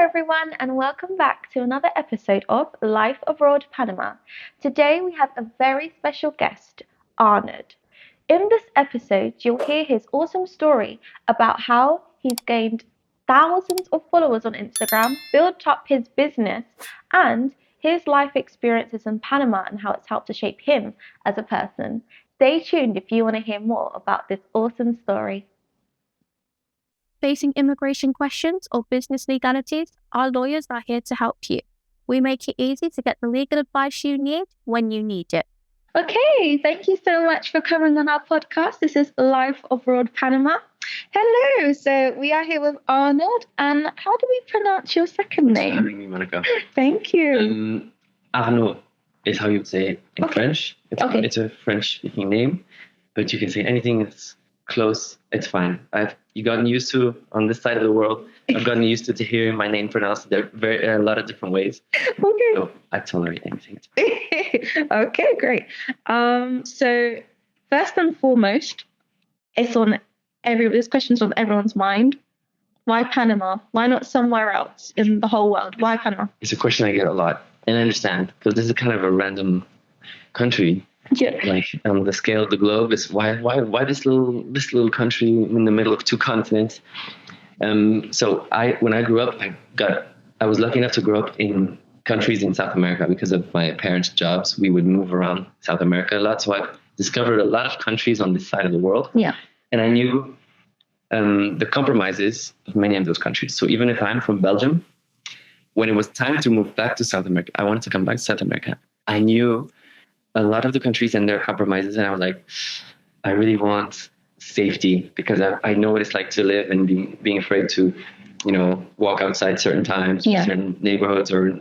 everyone, and welcome back to another episode of Life Abroad Panama. Today, we have a very special guest, Arnaud. In this episode, you'll hear his awesome story about how he's gained thousands of followers on Instagram, built up his business, and his life experiences in Panama and how it's helped to shape him as a person. Stay tuned if you want to hear more about this awesome story. Facing immigration questions or business legalities, our lawyers are here to help you. We make it easy to get the legal advice you need when you need it. Okay, thank you so much for coming on our podcast. This is Life Abroad Panama. Hello, so we are here with Arnaud, and how do we pronounce your second name? Having me, Monica. Thank you. Arnaud is how you would say it in French. It's a French-speaking name, but you can say anything that's close, it's fine. I've gotten used to, on this side of the world, I've gotten used to hearing my name pronounced a lot of different ways. Okay. So I tolerate anything. Okay, great. So first and foremost, this question's on everyone's mind. Why Panama? Why not somewhere else in the whole world? Why Panama? It's a question I get a lot, and I understand, because this is kind of a random country. Yeah. Like on the scale of the globe, is why this little country in the middle of two continents. So when I grew up, I was lucky enough to grow up in countries in South America because of my parents' jobs. We would move around South America a lot, so I discovered a lot of countries on this side of the world. Yeah. And I knew the compromises of many of those countries. So even if I'm from Belgium, when it was time to move back to South America, I wanted to come back to South America. I knew a lot of the countries and their compromises, and I was like, I really want safety, because I know what it's like to live and being afraid to, walk outside certain times, certain neighborhoods, or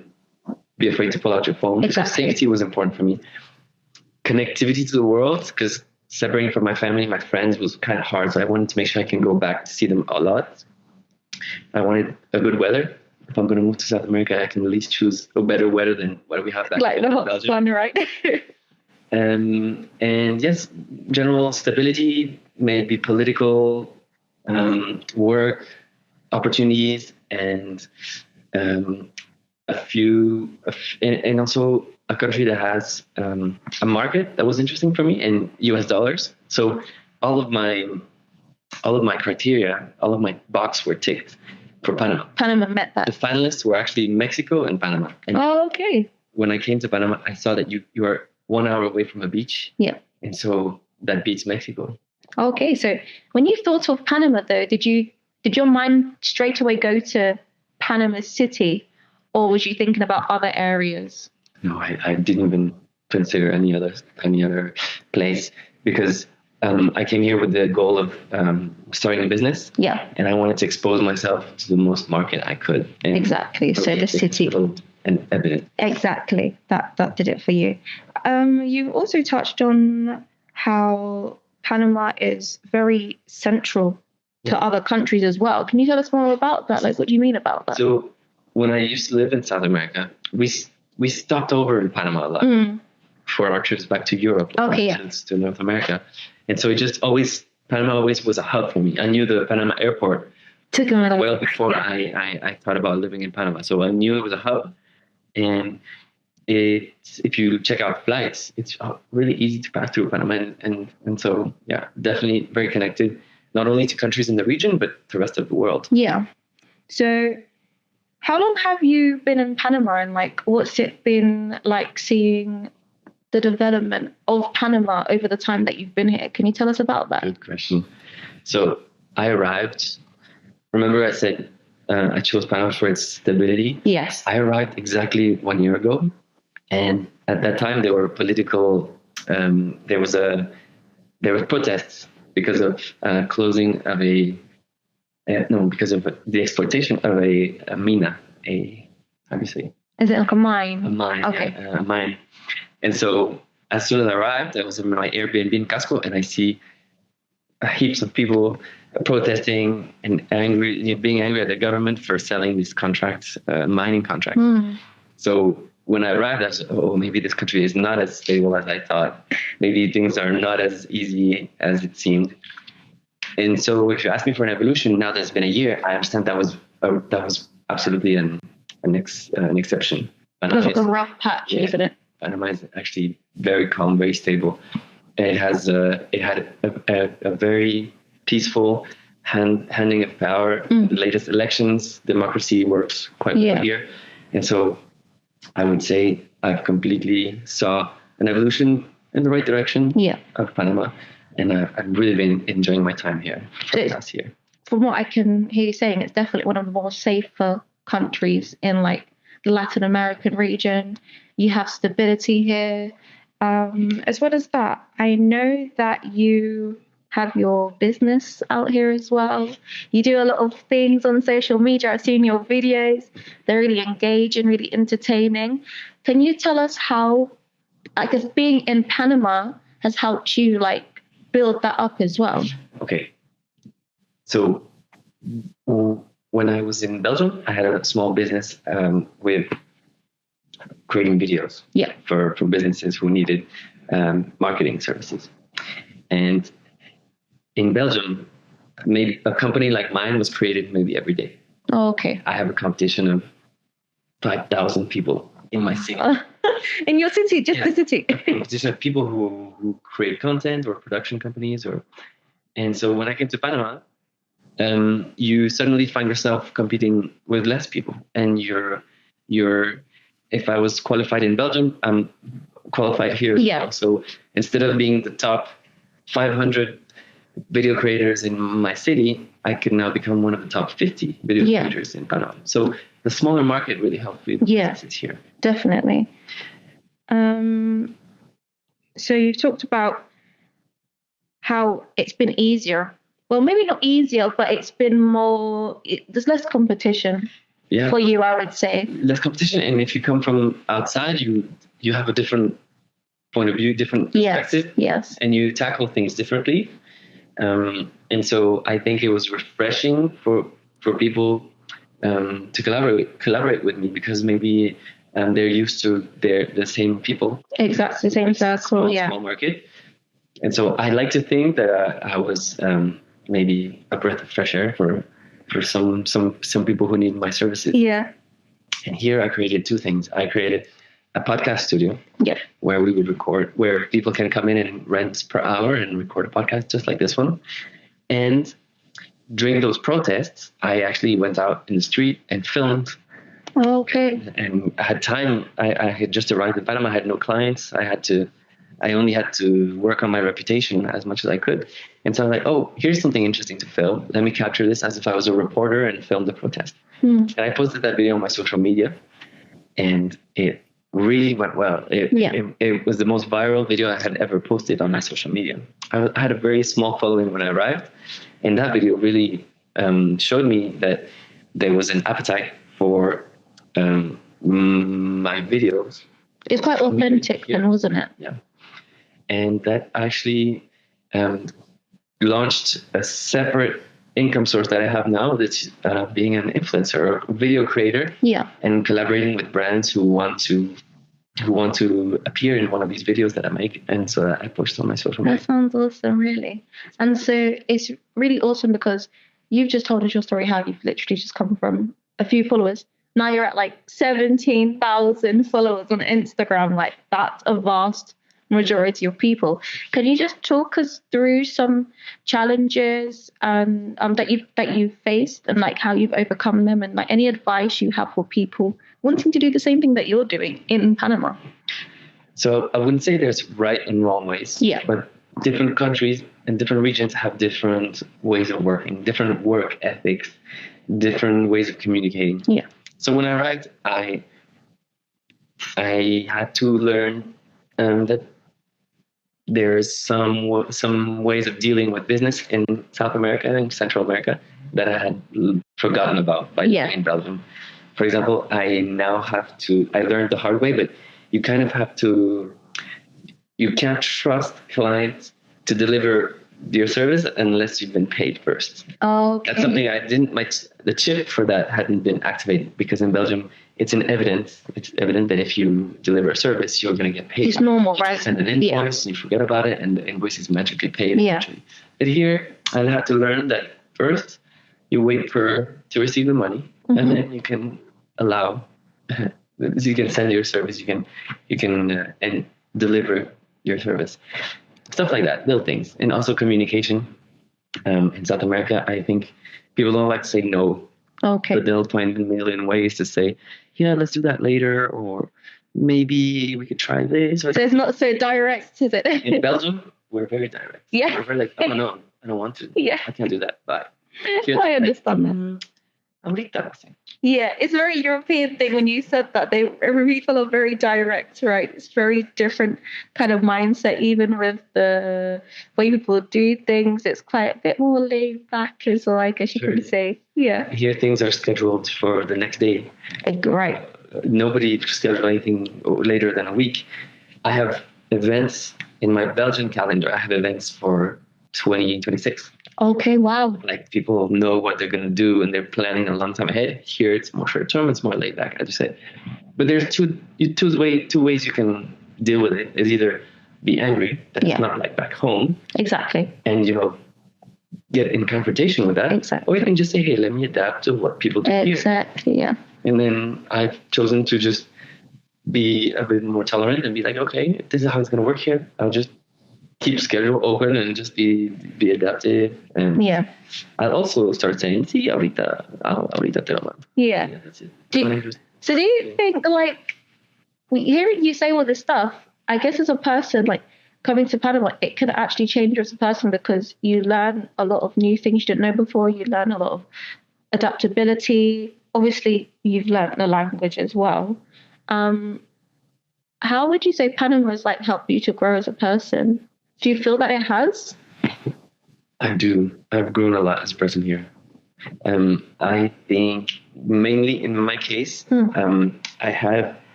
be afraid to pull out your phone. Exactly. Safety was important for me. Connectivity to the world, because separating from my family, my friends, was kind of hard. So I wanted to make sure I can go back to see them a lot. I wanted a good weather. If I'm going to move to South America, I can at least choose a better weather than what we have back in Belgium. Fun, right? And yes, general stability, maybe political, work opportunities, and and also a country that has a market that was interesting for me in US dollars. So all of my criteria, all of my boxes were ticked for Panama. Panama met that. The finalists were actually Mexico and Panama. And okay. when I came to Panama, I saw that you are 1 hour away from a beach. Yeah. And so that beats Mexico. Okay. So when you thought of Panama, though, did your mind straight away go to Panama City, or was you thinking about other areas? No, I didn't even consider any other place, because I came here with the goal of starting a business. Yeah. And I wanted to expose myself to the most market I could. And exactly. So the city. And evident. Exactly. That did it for you. You've also touched on how Panama is very central to other countries as well. Can you tell us more about that? Like, what do you mean about that? So when I used to live in South America, we stopped over in Panama a lot for our trips back to Europe, to North America. And so Panama always was a hub for me. I knew the Panama airport well before I thought about living in Panama. So I knew it was a hub. And if you check out flights, it's really easy to pass through Panama. And so, yeah, definitely very connected, not only to countries in the region, but the rest of the world. Yeah. So how long have you been in Panama, and what's it been like seeing the development of Panama over the time that you've been here? Can you tell us about that? Good question. So I arrived, remember I said I chose Panama for its stability? Yes. I arrived exactly 1 year ago. And at that time there were political, there were protests because of closing of because of the exploitation of a mina, how do you say? Is it like a mine? A mine, okay. A mine. And so as soon as I arrived, I was in my Airbnb in Casco, and I see heaps of people protesting and being angry at the government for selling these contracts, mining contracts. So when I arrived, I said, maybe this country is not as stable as I thought. Maybe things are not as easy as it seemed. And so if you ask me for an evolution, now that it's been a year, I understand that was absolutely an exception. It's like a rough patch, isn't it? Panama is actually very calm, very stable. It had a very peaceful handing of power. The latest elections, democracy works quite well here, and so I would say I've completely saw an evolution in the right direction of Panama, and I've really been enjoying my time here for the last year. From what I can hear you saying, it's definitely one of the more safer countries in like the Latin American region. You have stability here. As well as that, I know that you have your business out here as well. You do a lot of things on social media. I've seen your videos. They're really engaging, really entertaining. Can you tell us how, I guess, being in Panama has helped you like build that up as well? Okay. So when I was in Belgium, I had a small business with creating videos for businesses who needed marketing services. And in Belgium, maybe a company like mine was created maybe every day. Oh, okay. I have a competition of 5,000 people in my city. In your city, just the city. A competition of people who create content or production companies. And so when I came to Panama, you suddenly find yourself competing with less people. And if I was qualified in Belgium, I'm qualified here as well. So instead of being the top 500 video creators in my city, I could now become one of the top 50 video creators in Panama. So the smaller market really helped with businesses here. Definitely. So you've talked about how it's been easier. Well, maybe not easier, but it's been more, there's less competition for you, I would say. Less competition. And if you come from outside, you have a different point of view, different perspective. Yes. And you tackle things differently. And so I think it was refreshing for people to collaborate with me, because maybe they're used to the same people. Exactly, the same circle, small market. And so I like to think that I was maybe a breath of fresh air for some people who need my services. Yeah. And here I created two things. I created a podcast studio where we would record, where people can come in and rent per hour and record a podcast just like this one. And during those protests, I actually went out in the street and filmed. Okay. And I had time. I had just arrived in Panama. I had no clients. I only had to work on my reputation as much as I could. And so I was like, oh, here's something interesting to film. Let me capture this as if I was a reporter and film the protest. And I posted that video on my social media, and it really went well. It was the most viral video I had ever posted on my social media. I had a very small following when I arrived, and that video really showed me that there was an appetite for my videos. It's quite authentic then, wasn't it? Yeah. And that actually launched a separate income source that I have now, that's being an influencer, a video creator, and collaborating with brands who want to appear in one of these videos that I make, and so I post on my social media. That sounds awesome, really. And so it's really awesome because you've just told us your story, how you've literally just come from a few followers. Now you're at like 17,000 followers on Instagram. Like, that's a vast majority of people. Can you just talk us through some challenges that you've faced, and like how you've overcome them, and like any advice you have for people wanting to do the same thing that you're doing in Panama? So I wouldn't say there's right and wrong ways. But different countries and different regions have different ways of working, different work ethics, different ways of communicating. So when I arrived, I had to learn that there's some ways of dealing with business in South America and Central America that I had forgotten about by living in Belgium. For example, I learned the hard way, but you kind of have to, you can't trust clients to deliver your service unless you've been paid first. Okay. That's something the chip for that hadn't been activated, because in Belgium, it's evident that if you deliver a service, you're going to get paid. It's normal, right? Send an invoice, and you forget about it, and the invoice is magically paid. But here, I had to learn that first, you wait to receive the money, and then you can allow, you can send your service, you can and deliver your service, stuff like that, little things, and also communication. In South America, I think people don't like to say no. Okay. But they'll find a million ways to say, yeah, let's do that later, or maybe we could try this. So it's not so direct, is it? In Belgium, we're very direct. Yeah. We're very like, oh no, I don't want to. Yeah. I can't do that. Bye. I understand that. Yeah, it's a very European thing. When you said that, people are very direct, right? It's very different kind of mindset, even with the way people do things. It's quite a bit more laid back, as well, I guess you could say. Yeah. Here, things are scheduled for the next day. Right. Nobody schedules anything later than a week. I have events in my Belgian calendar. I have events for 2026. Okay, wow. Like people know what they're going to do and they're planning a long time ahead. Here it's more short term, it's more laid back, as you said. But there's two ways you can deal with it. Is either be angry that it's not like back home. Exactly. And, get in confrontation with that. Exactly. Or you can just say, hey, let me adapt to what people do here. Exactly, yeah. And then I've chosen to just be a bit more tolerant and be like, okay, this is how it's going to work here. I'll just keep schedule open and just be adaptive. And I'll also start saying, sí, ahorita te lo mando. Yeah. That's it. So do you think, like, hearing you say all this stuff, I guess as a person, like, coming to Panama, it can actually change you as a person because you learn a lot of new things you didn't know before. You learn a lot of adaptability. Obviously, you've learned the language as well. How would you say Panama has, like, helped you to grow as a person? Do you feel that it has? I do. I've grown a lot as a person here. I think mainly in my case, I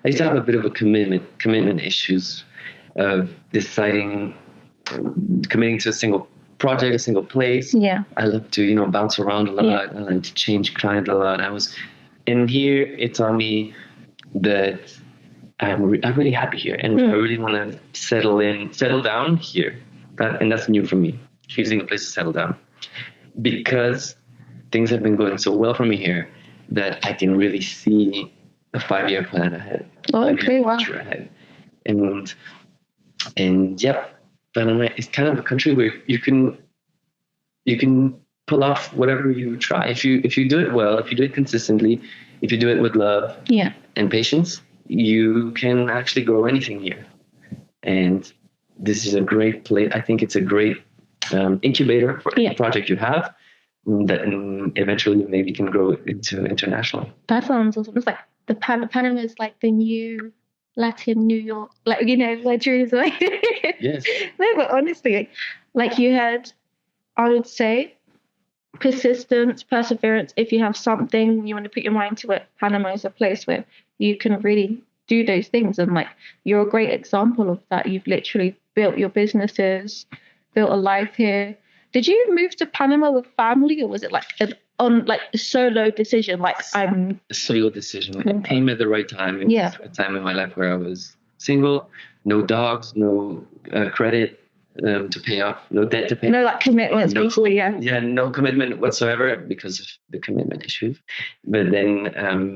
used to have a bit of a commitment issues of committing to a single project, a single place. Yeah. I love to, bounce around a lot. Yeah. I like to change client a lot. And here it taught me that I'm really happy here, and I really want to settle down here. And that's new for me, choosing a place to settle down, because things have been going so well for me here that I can really see a 5-year plan ahead. Okay, wow. Ahead. And yeah, Panama is kind of a country where you can pull off whatever you try. If you do it well, if you do it consistently, if you do it with love and patience, you can actually grow anything here. And this is a great place. I think it's a great incubator for any project you have that eventually maybe can grow into international. That sounds awesome. It's like Panama is like the new Latin New York, like, like Jerusalem. Yes. No, but honestly, like you had, I would say, persistence, perseverance. If you have something you want to put your mind to it, Panama is a place where you can really do those things. And like, you're a great example of that. You've literally built your businesses, built a life here. Did you move to Panama with family, or was it like a solo decision? Like, I'm a solo decision. It came at the right time. It was a time in my life where I was single, no dogs, no credit to pay off, no debt to pay. No, like commitments, basically. Yeah, no commitment whatsoever because of the commitment issues. But then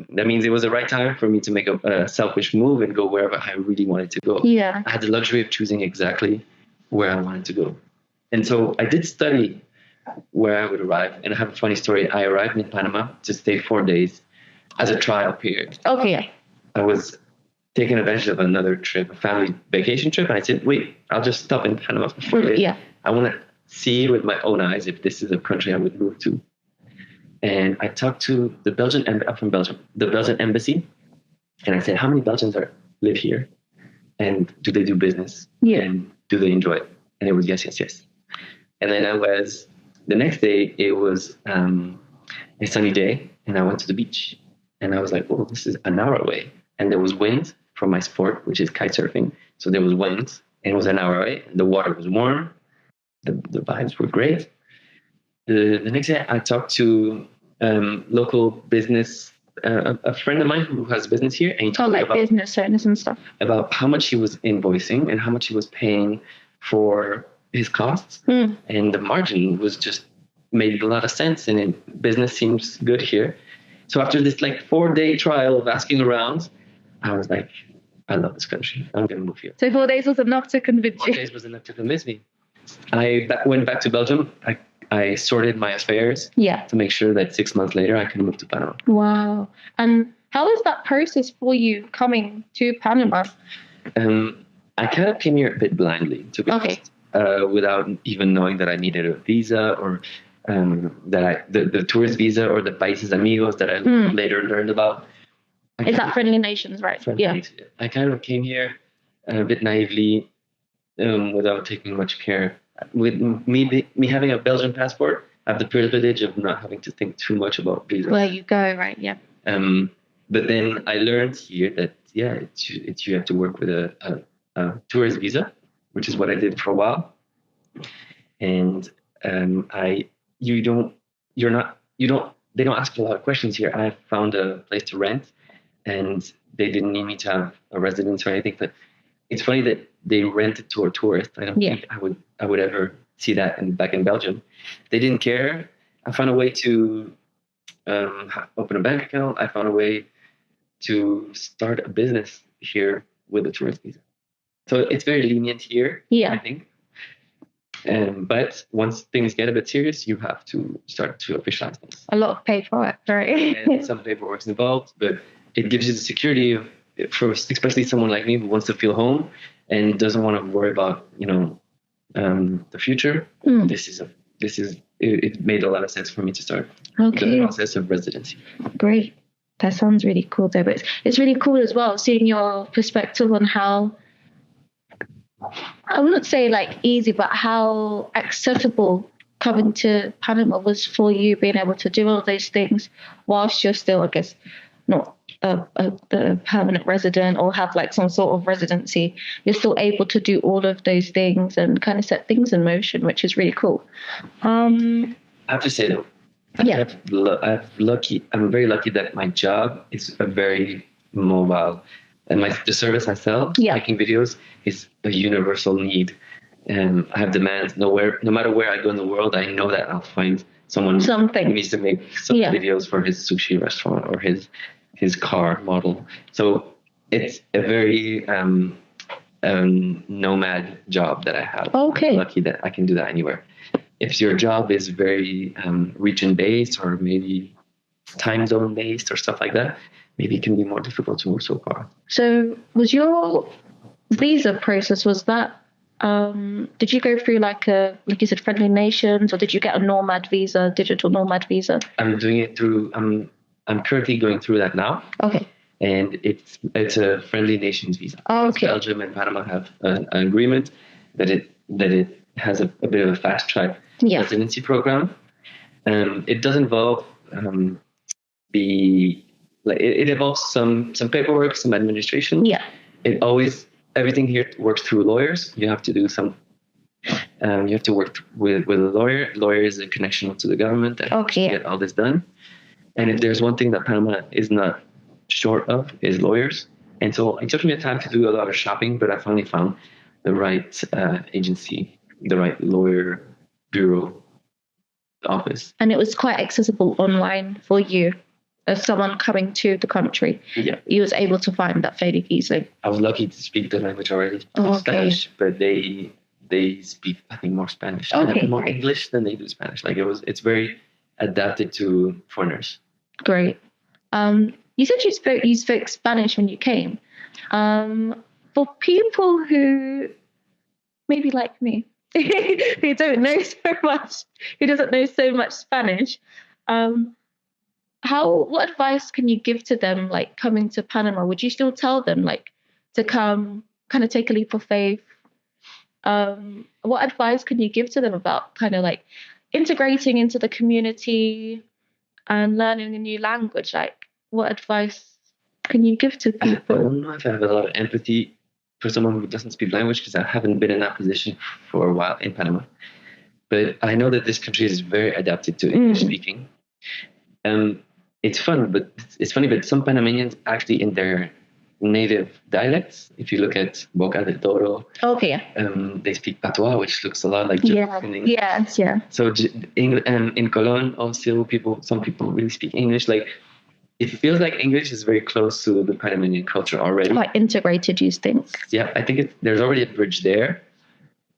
that means it was the right time for me to make a selfish move and go wherever I really wanted to go. Yeah, I had the luxury of choosing exactly where I wanted to go. And so I did study where I would arrive. And I have a funny story. I arrived in Panama to stay 4 days as a trial period. Okay. I was taking advantage of another trip, a family vacation trip. And I said, wait, I'll just stop in Panama for 4 days. Yeah. I want to see with my own eyes if this is a country I would move to. And I talked to I'm from Belgium, the Belgian embassy. And I said, how many Belgians live here? And do they do business? Yeah. And do they enjoy it? And it was yes. And then the next day, it was a sunny day, and I went to the beach. And I was like, oh, this is an hour away. And there was wind from my sport, which is kite surfing. So there was wind, and it was an hour away. The water was warm. The vibes were great. The next day, I talked to local business, a friend of mine who has business here. And he told me about business owners and stuff. About how much he was invoicing and how much he was paying for his costs, and the margin was just made a lot of sense, and business seems good here. So after this like 4-day trial of asking around, I was like, I love this country. I'm going to move here. So 4 days was enough to convince you? 4 days was enough to convince me. I went back to Belgium. I sorted my affairs to make sure that 6 months later I can move to Panama. Wow. And how was that process for you coming to Panama? I kind of came here a bit blindly, to be honest, without even knowing that I needed a visa or that the tourist visa or the países amigos that I later learned about. Is that friendly nations, right? Nations. I kind of came here a bit naively, without taking much care. With me having a Belgian passport, I have the privilege of not having to think too much about visa. Where you go, right? Yeah. But then I learned here that you have to work with a tourist visa, which is what I did for a while. And they don't ask a lot of questions here. I found a place to rent, and they didn't need me to have a residence or anything. But it's funny that they rented to a tourist. I don't think I would ever see that back in Belgium. They didn't care. I found a way to open a bank account. I found a way to start a business here with a tourist visa. So it's very lenient here, I think. But once things get a bit serious, you have to start to officialize things. A lot of paperwork, right? And some paperwork's involved, but it gives you the security of, for especially someone like me who wants to feel home and doesn't want to worry about the future. It made a lot of sense for me to start the process of residency. Great. That sounds really cool though, but it's really cool as well seeing your perspective on how, I wouldn't say like easy, but how accessible coming to Panama was for you, being able to do all those things whilst you're still, I guess, not a permanent resident or have like some sort of residency. You're still able to do all of those things and kind of set things in motion, which is really cool. I have to say though, I'm very lucky that my job is a very mobile, and the service I sell, making videos, is a universal need. And I have demands no matter where I go in the world. I know that I'll find someone who needs to make some videos for his sushi restaurant or his car model. So it's a very nomad job that I have. Okay. I'm lucky that I can do that anywhere. If your job is very region-based or maybe time zone-based or stuff like that, maybe it can be more difficult to move so far. So was your visa process, was that, did you go through like you said, friendly nations, or did you get a nomad visa, digital nomad visa? I'm doing it through, I'm currently going through that now. Okay. And it's a friendly nations visa. Okay. Belgium and Panama have an agreement that it has a bit of a fast track residency program. It does involve it involves some paperwork, some administration. Yeah. Everything here works through lawyers. You have to do some. You have to work with a lawyer. Lawyer is a connection to the government that get all this done. And if there's one thing that Panama is not short of, is lawyers. And so it took me a time to do a lot of shopping, but I finally found the right agency, the right lawyer bureau office. And it was quite accessible online for you as someone coming to the country. Yeah. You was able to find that fairly easily. I was lucky to speak the language already. Spanish, but they speak, I think, more Spanish. More English than they do Spanish. It's very adapted to foreigners. Great. You said you spoke Spanish when you came. For people who maybe like me, who don't know so much, who doesn't know so much Spanish, what advice can you give to them, like coming to Panama? Would you still tell them like to come, kind of take a leap of faith? What advice can you give to them about kind of like integrating into the community and learning a new language? Like, what advice can you give to people? I don't know if I have a lot of empathy for someone who doesn't speak language, because I haven't been in that position for a while in Panama. But I know that this country is very adapted to English speaking. It's funny, but some Panamanians actually, in their native dialects, if you look at Boca del Toro, they speak patois, which looks a lot like English. Yes. So in Colón, also some people really speak English. Like, it feels like English is very close to the Panamanian culture already. Like integrated, you think? Yeah, I think there's already a bridge there.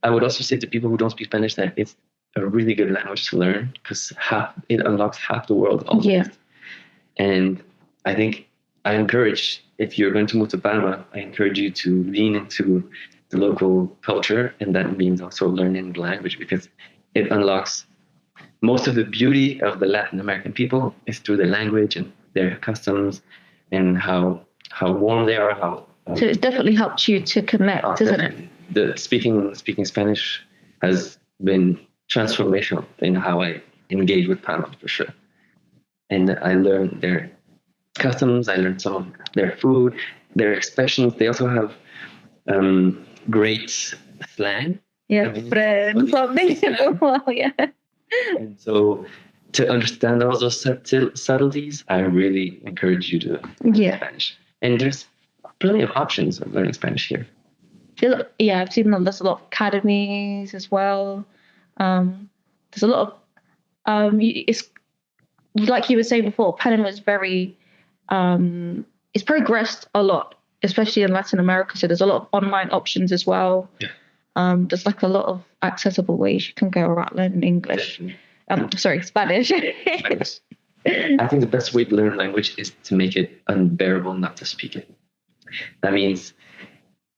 I would also say to people who don't speak Spanish that it's a really good language to learn because it unlocks half the world almost. Yeah. And I think I encourage, if you're going to move to Panama, I encourage you to lean into the local culture, and that means also learning the language because it unlocks most of the beauty of the Latin American people is through their language and their customs and how warm they are. So it definitely helps you to connect, doesn't it? The speaking Spanish has been transformational in how I engage with Panama for sure. And I learned their customs. I learned some of their food, their expressions. They also have great slang. Yeah, friend, something. Well, yeah. And so to understand all those subtleties, I really encourage you to learn Spanish. And there's plenty of options of learning Spanish here. Yeah, I've seen them. There's a lot of academies as well. There's a lot of it's like you were saying before, Panama is very it's progressed a lot, especially in Latin America. So there's a lot of online options as well. Yeah. There's like a lot of accessible ways you can go around learning English. Spanish. I think the best way to learn a language is to make it unbearable not to speak it. That means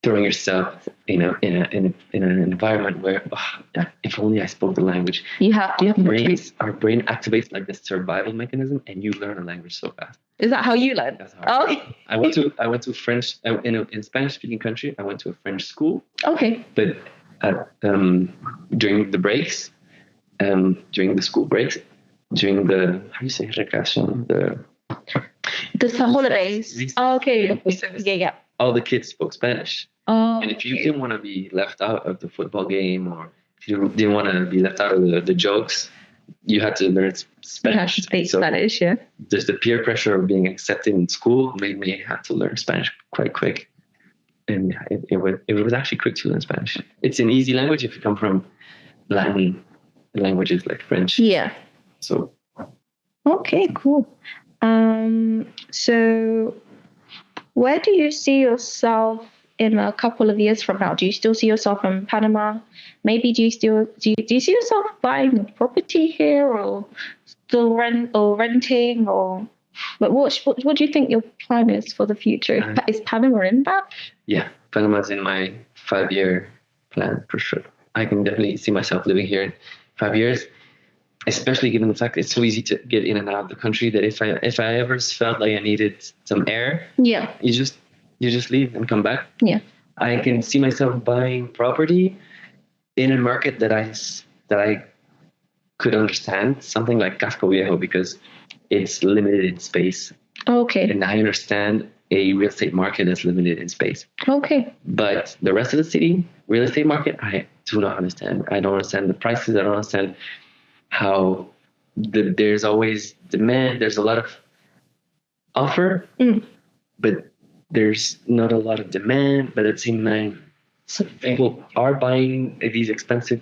throwing yourself, in an environment where if only I spoke the language. Our brain activates like this survival mechanism, and you learn a language so fast. Is that how you learn? That's hard. Oh. I went to French in a Spanish-speaking country. I went to a French school. Okay. But during the breaks, during the school breaks, during the recreation, the holidays. Okay. Yeah. All the kids spoke Spanish. Oh, and if you didn't want to be left out of the football game, or if you didn't want to be left out of the jokes, you had to learn Spanish. You had to speak Spanish, yeah. Just the peer pressure of being accepted in school made me have to learn Spanish quite quick. And it was actually quick to learn Spanish. It's an easy language if you come from Latin languages like French. Yeah. So. Okay, cool. So where do you see yourself in a couple of years from now? Do you still see yourself in Panama? Maybe do you see yourself buying a property here, or still renting, or but what do you think your plan is for the future? Is Panama in that? Yeah, Panama's in my 5-year plan for sure. I can definitely see myself living here in 5 years, especially given the fact it's so easy to get in and out of the country that if I ever felt like I needed some air, you just leave and come back. Yeah. I can see myself buying property in a market that I could understand, something like Casco Viejo, because it's limited in space. Okay. And I understand a real estate market that's limited in space. Okay. But the rest of the city, real estate market, I do not understand. I don't understand the prices. I don't understand how there's always demand. There's a lot of offer, but there's not a lot of demand. But at the same time, some people are buying these expensive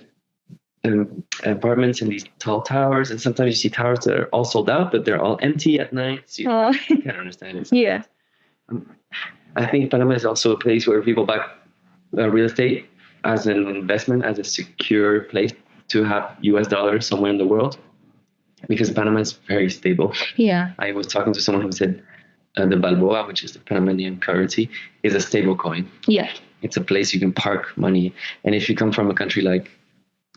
apartments in these tall towers, and sometimes you see towers that are all sold out, but they're all empty at night. So you can't understand it. Yeah. I think Panama is also a place where people buy real estate as an investment, as a secure place to have US dollars somewhere in the world, because Panama is very stable. Yeah. I was talking to someone who said the Balboa, which is the Panamanian currency, is a stable coin. Yeah. It's a place you can park money. And if you come from a country like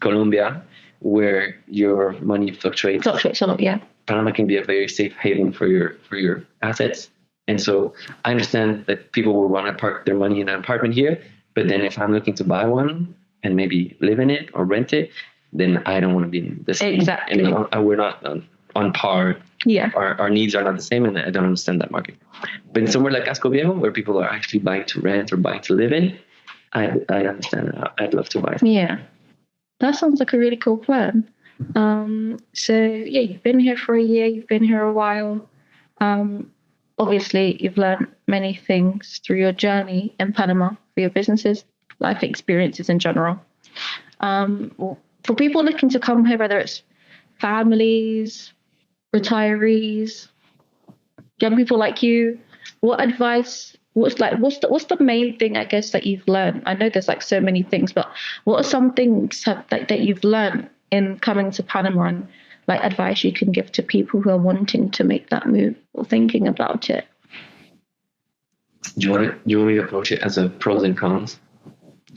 Colombia, where your money fluctuates a lot, yeah, Panama can be a very safe haven for your assets. And so I understand that people will want to park their money in an apartment here, but then if I'm looking to buy one and maybe live in it or rent it, then I don't want to be in this. Exactly. And we're not on par. Yeah. Our needs are not the same, and I don't understand that market. But in somewhere like Casco Viejo, where people are actually buying to rent or buying to live in, I understand that. I'd love to buy. Yeah. That sounds like a really cool plan. So yeah, you've been here for a year, you've been here a while. Obviously you've learned many things through your journey in Panama, for your businesses, life experiences in general. For people looking to come here, whether it's families, retirees, young people like you, what advice? What's the main thing, I guess, that you've learned? I know there's like so many things, but what are some things that you've learned in coming to Panama, and like advice you can give to people who are wanting to make that move or thinking about it? Do you want me to approach it as a pros and cons?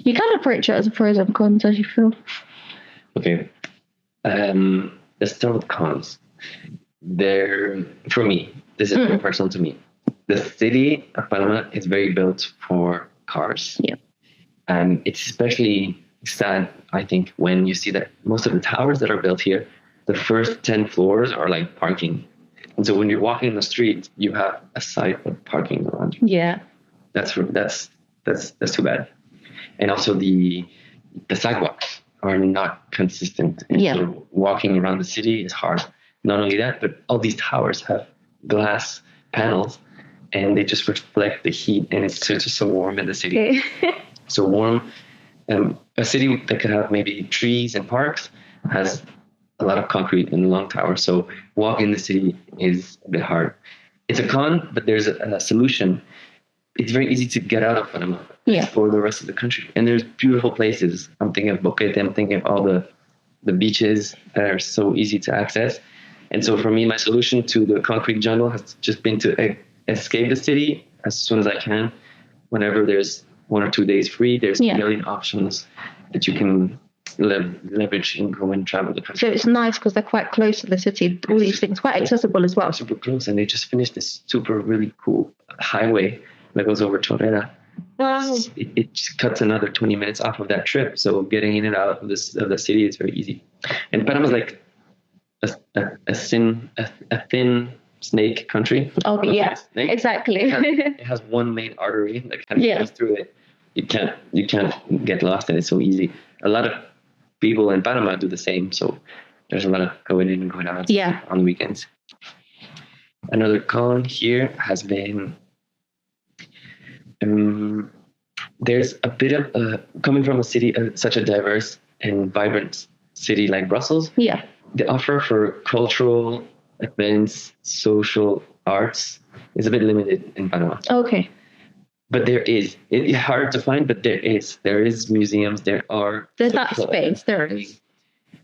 You can approach it as a pros and cons as you feel. Okay. Let's start with cons. For me, this is very personal to me. The city of Panama is very built for cars. Yeah. And it's especially sad, I think, when you see that most of the towers that are built here, the first 10 floors are like parking. And so when you're walking in the street, you have a site of parking around you. Yeah. That's too bad. And also the sidewalks are not consistent. And so walking around the city is hard. Not only that, but all these towers have glass panels and they just reflect the heat, and it's just so warm in the city. Okay. So warm. A city that could have maybe trees and parks has a lot of concrete and long towers. So walking in the city is a bit hard. It's a con, but there's a solution. It's very easy to get out of Panama for the rest of the country. And there's beautiful places. I'm thinking of Boquete. I'm thinking of all the beaches that are so easy to access. And so for me, my solution to the concrete jungle has just been to escape the city as soon as I can. Whenever there's 1 or 2 days free, there's a million options that you can leverage and go and travel the country. So it's nice because they're quite close to the city. All these things, quite accessible as well. Super close. And they just finished this really cool highway that goes over Torrera. Wow. It just cuts another 20 minutes off of that trip. So getting in and out of the city is very easy. And Panama's like a thin snake country. Oh, yeah, exactly. It has one main artery that kind of goes through it. You can't get lost, and it's so easy. A lot of people in Panama do the same, so there's a lot of going in and going out on the weekends. Another con here has been there's a bit of coming from a city, such a diverse and vibrant city like Brussels. Yeah, the offer for cultural events, social arts is a bit limited in Panama. Okay. But it's hard to find, but there is museums, there's that space, there is.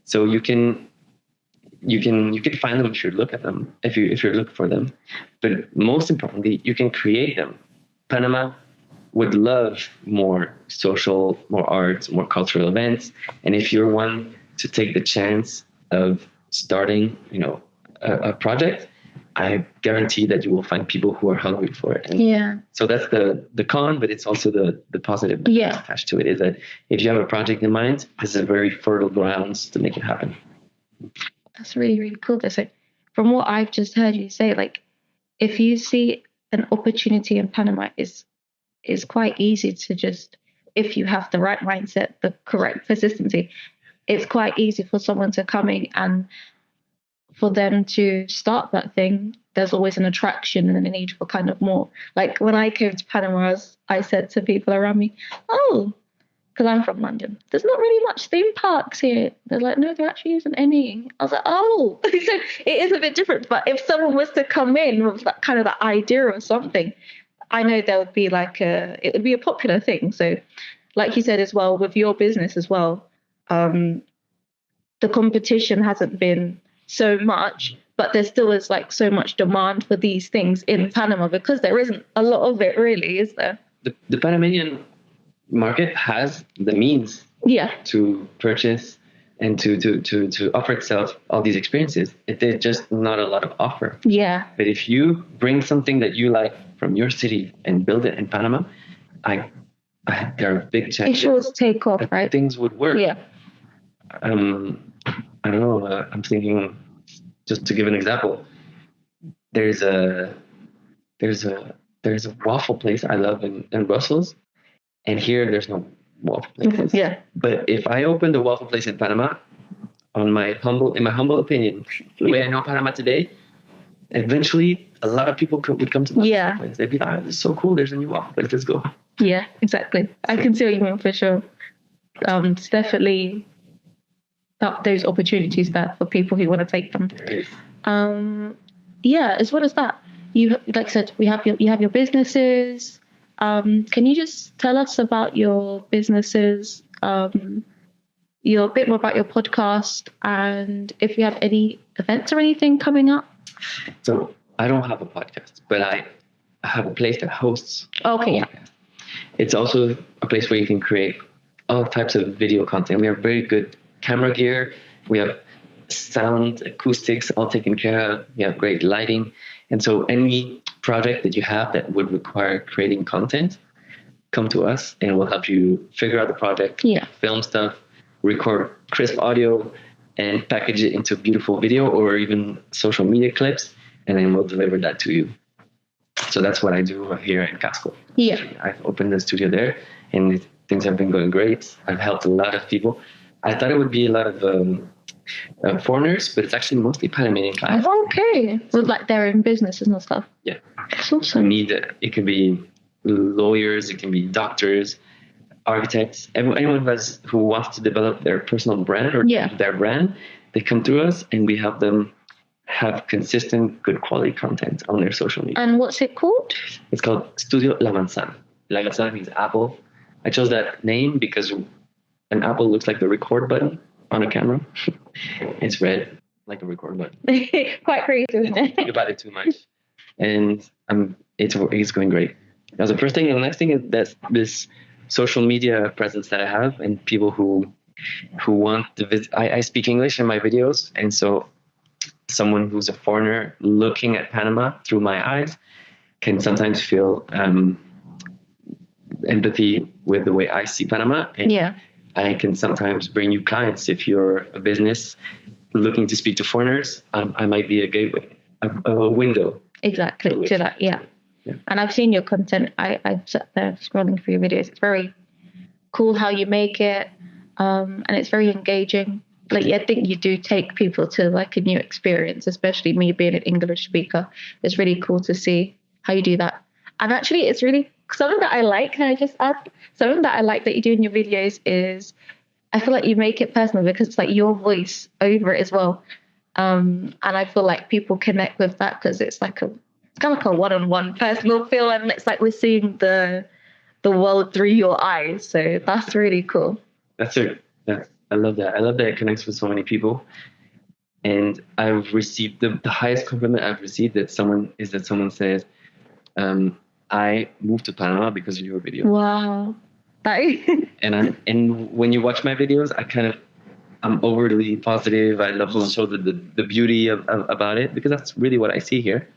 So you can find them if you look at them, if you look for them. But most importantly, you can create them. Panama would love more social, more arts, more cultural events. And if you're one to take the chance of starting, a project, I guarantee that you will find people who are hungry for it. And so that's the con, but it's also the positive attached to it, is that if you have a project in mind, this is a very fertile grounds to make it happen. That's really, really cool. So from what I've just heard you say, like, if you see an opportunity in Panama, is quite easy to just, if you have the right mindset, the correct persistency, it's quite easy for someone to come in, and for them to start that thing, there's always an attraction and a need for kind of more. Like when I came to Panama, I said to people around me, because I'm from London, there's not really much theme parks here. They're like, no, there actually isn't any. I was like, so it is a bit different. But if someone was to come in with that kind of that idea or something, I know there would be it would be a popular thing. So like you said as well, with your business as well, the competition hasn't been so much, but there still is like so much demand for these things in Panama, because there isn't a lot of it, really, is there? The Panamanian market has the means to purchase and to offer itself all these experiences. There's just not a lot of offer. Yeah. But if you bring something that you like from your city and build it in Panama, there are big chances. It should take off, right? Things would work. Yeah. I don't know. I'm thinking, just to give an example, there's a waffle place I love in Brussels, and here there's no waffle places. Yeah. But if I opened a waffle place in Panama, in my humble opinion, the way I know Panama today, eventually a lot of people would come to the place. They'd be like, "Oh, this is so cool! There's a new waffle place. Let's go." Yeah, exactly. I can see what you mean for sure. It's definitely those opportunities there for people who want to take them. As well as that, you, like I said, you have your businesses. Can you just tell us about your businesses? A bit more about your podcast, and if you have any events or anything coming up. So I don't have a podcast, but I have a place that hosts. Okay, yeah. It's also a place where you can create all types of video content. We have very good camera gear. We have sound, acoustics, all taken care of. We have great lighting. And so any project that you have that would require creating content, come to us and we'll help you figure out the project, film stuff, record crisp audio, and package it into beautiful video or even social media clips, and then we'll deliver that to you. So that's what I do here in Casco. Yeah. I've opened the studio there, and things have been going great. I've helped a lot of people. I thought it would be a lot of foreigners, but it's actually mostly Panamanian clients. Okay. With like their own businesses and stuff. Yeah. That's awesome. It could be lawyers, it can be doctors, architects, anyone who wants to develop their personal brand or their brand, they come through us and we help them have consistent, good quality content on their social media. And what's it called? It's called Studio La Manzana. La Manzana means apple. I chose that name because an apple looks like the record button on a camera. It's red, like a record button. Quite creative, isn't it? Think about it too much. And it's going great. That's the first thing. And the next thing is that this social media presence that I have, and people who want to visit. I speak English in my videos, and so someone who's a foreigner looking at Panama through my eyes can sometimes feel empathy with the way I see Panama. And I can sometimes bring you clients if you're a business looking to speak to foreigners. I might be a gateway, a window. Exactly to that, yeah. And I've seen your content. I've sat there scrolling through your videos. It's very cool how you make it, and it's very engaging. Like, I think you do take people to like a new experience, especially me being an English speaker. It's really cool to see how you do that. And actually, it's really something that I like. Can I just add something that I like that you do in your videos is I feel like you make it personal because it's like your voice over it as well. And I feel like people connect with that because it's kind of like a one-on-one personal feel, and it's like we're seeing the world through your eyes. So that's really cool. That's it. I love that. I love that it connects with so many people. And I've received the highest compliment I've received that someone says, I moved to Panama because of your video. Wow. And when you watch my videos, I'm overly positive. I love to show the beauty about it because that's really what I see here.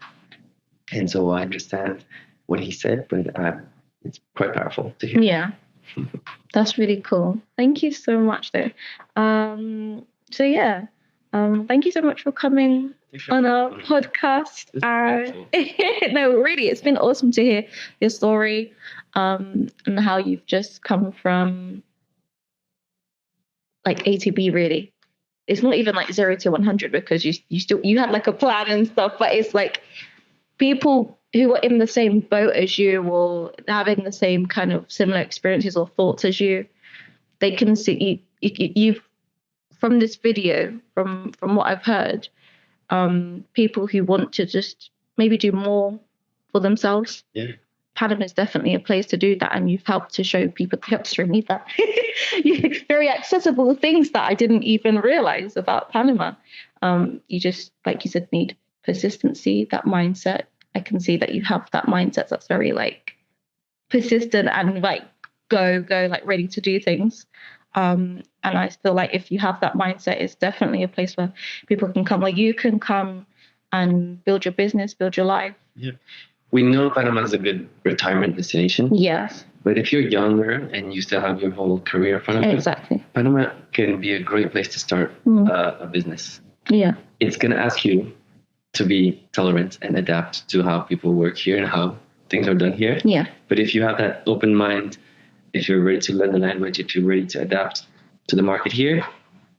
And so I understand what he said, but it's quite powerful to hear. Yeah, that's really cool. Thank you so much, though. Thank you so much for coming on our podcast. No, really, it's been awesome to hear your story and how you've just come from like A to B, really. It's not even like 0 to 100 because you had like a plan and stuff, but it's like people who are in the same boat as you or having the same kind of similar experiences or thoughts as you, they can see you from this video, from what I've heard, people who want to just maybe do more for themselves. Yeah. Panama is definitely a place to do that, and you've helped to show people, that very accessible things that I didn't even realize about Panama. You just, like you said, need persistency, that mindset. I can see that you have that mindset that's very like persistent and like go like ready to do things. And I feel like if you have that mindset, it's definitely a place where people can come, like you can come and build your business, build your life. Yeah. We know Panama is a good retirement destination. Yes. But if you're younger and you still have your whole career in front of you, exactly, Panama can be a great place to start a business. Yeah. It's going to ask you to be tolerant and adapt to how people work here and how things are done here. Yeah. But if you have that open mind, if you're ready to learn the language, if you're ready to adapt to the market here,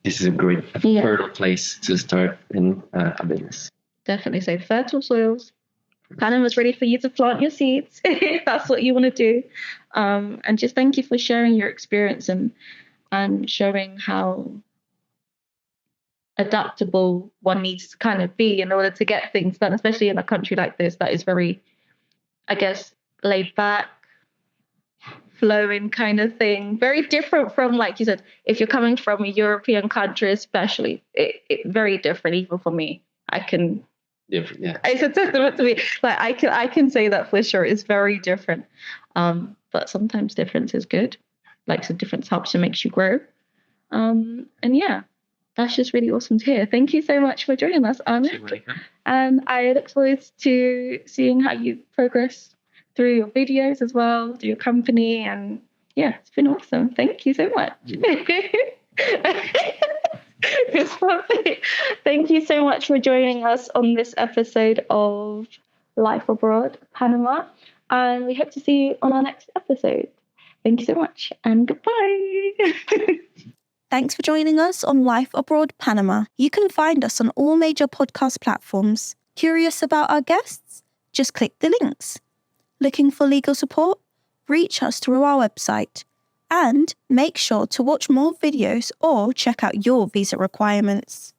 this is a great fertile place to start in a business. Definitely. So fertile soils. Panama's ready for you to plant your seeds if that's what you want to do. And just thank you for sharing your experience and showing how adaptable one needs to kind of be in order to get things done, especially in a country like this that is very, I guess, laid back, flowing kind of thing. Very different from, like you said, if you're coming from a European country, especially, it very different. Even for me, I can. Different, yeah. It's a testament to me. Like I can say that for sure. It's very different. But sometimes difference is good. Like, so difference helps and makes you grow. And yeah, that's just really awesome to hear. Thank you so much for joining us, Arnaud. And I look forward to seeing how you progress through your videos as well, through your company. And yeah, it's been awesome. Thank you so much. Thank you so much for joining us on this episode of Life Abroad Panama. And we hope to see you on our next episode. Thank you so much and goodbye. Thanks for joining us on Life Abroad Panama. You can find us on all major podcast platforms. Curious about our guests? Just click the links. Looking for legal support? Reach us through our website. And make sure to watch more videos or check out your visa requirements.